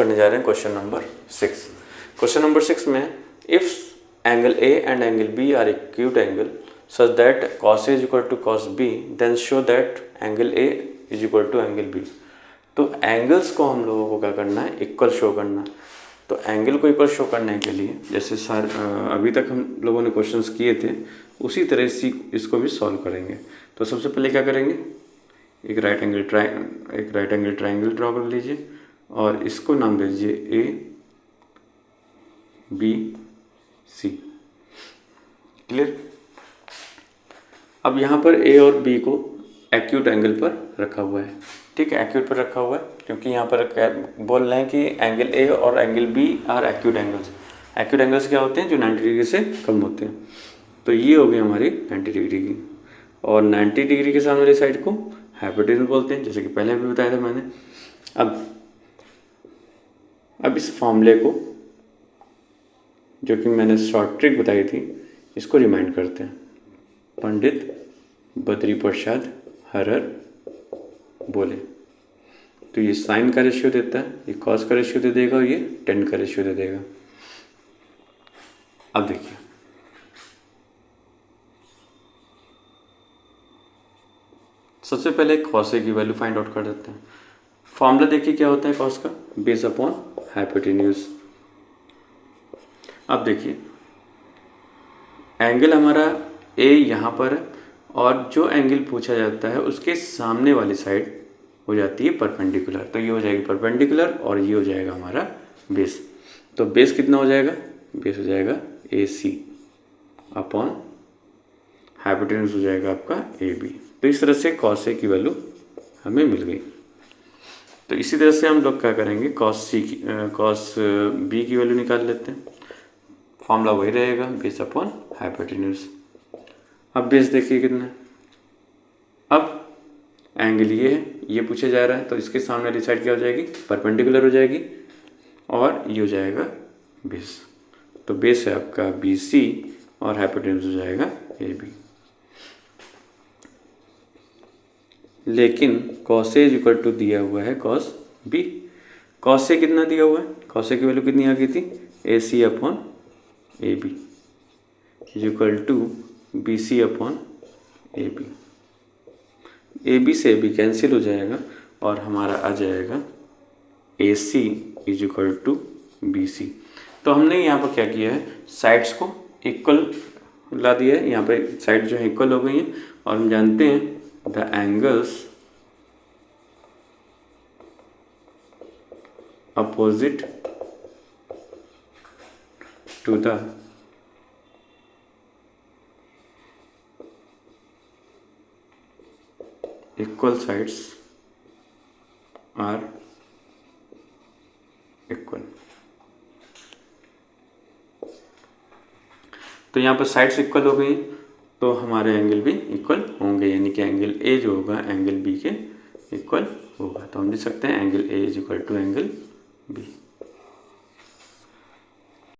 करने जा रहे हैं क्वेश्चन नंबर 6। क्वेश्चन नंबर 6 में if angle A and angle B are acute angle such that cos A is equal to cos B then show that angle A is equal to angle B। तो angles को हम लोगों को क्या करना है, equal show करना। तो एंगल को इक्वल शो करने के लिए जैसे अभी तक हम लोगों ने क्वेश्चंस किए थे उसी तरह से इसको भी सॉल्व करेंगे। तो सबसे पहले क्या करेंगे, एक राइट एंगल ट्राइंगल ड्रॉ कर लीजिए और इसको नाम दे दीजिए ABC। क्लियर। अब यहाँ पर A और B को एक्यूट एंगल पर रखा हुआ है, ठीक है, एक्यूट पर रखा हुआ है क्योंकि यहाँ पर बोल रहे हैं कि एंगल A और angle B are acute angles. Acute angles क्या होते हैं, जो 90 डिग्री से कम होते हैं। तो ये हो गई हमारी 90 डिग्री की, और 90 डिग्री के सामने वाली साइड को हाइपोटेन्यूज बोलते हैं, जैसे कि पहले भी बताया था मैंने। अब इस फॉर्मूले को, जो कि मैंने शॉर्ट ट्रिक बताई थी, इसको रिमाइंड करते हैं। पंडित बद्री प्रसाद हरर बोले। तो ये साइन का रेशियो देता है, ये कॉस का रेशियो दे देगा और ये टेन का रेशियो दे देगा। अब देखिए, सबसे पहले कॉस ए की वैल्यू फाइंड आउट कर देते हैं। फॉर्मूला देखिए क्या होता है कॉस का, बेस अपॉन हाइपोटेन्यूज। अब देखिए एंगल हमारा ए यहाँ पर है और जो एंगल पूछा जाता है उसके सामने वाली साइड हो जाती है परपेंडिकुलर। तो ये हो जाएगी परपेंडिकुलर और ये हो जाएगा हमारा बेस। तो बेस कितना हो जाएगा, बेस हो जाएगा AC अपॉन हाइपोटेन्यूज हो जाएगा आपका AB। तो इस तरह से cos A की वैल्यू हमें मिल गई। तो इसी तरह से हम लोग क्या करेंगे, cos B की वैल्यू निकाल लेते हैं। फॉर्मूला वही रहेगा, बेस अपॉन हाइपोटेन्यूज। अब बेस देखिए कितना है, अब एंगल ये है, ये पूछा जा रहा है, तो इसके सामने वाली साइड क्या हो जाएगी, परपेंडिकुलर हो जाएगी, और ये हो जाएगा बेस। तो बेस है आपका BC और हाइपोटेन्यूज हो जाएगा AB। लेकिन cos A इक्वल टू दिया हुआ है cos B। cos A कितना दिया हुआ है, cos A की वैल्यू कितनी आ गई थी, AC upon AB equal to BC upon AB। AB से AB कैंसिल हो जाएगा और हमारा आ जाएगा AC is equal to BC। तो हमने यहाँ पर क्या किया है, साइड्स को इक्वल ला दिया है, यहाँ पे साइड जो है इक्वल हो गई हैं, और हम जानते हैं the angles opposite to the equal sides are equal. तो यहाँ पर साइड्स इक्वल हो गई तो हमारे एंगल भी इक्वल होंगे, यानी कि एंगल A जो होगा एंगल B के इक्वल होगा। तो हम लिख सकते हैं angle A is equal to angle B।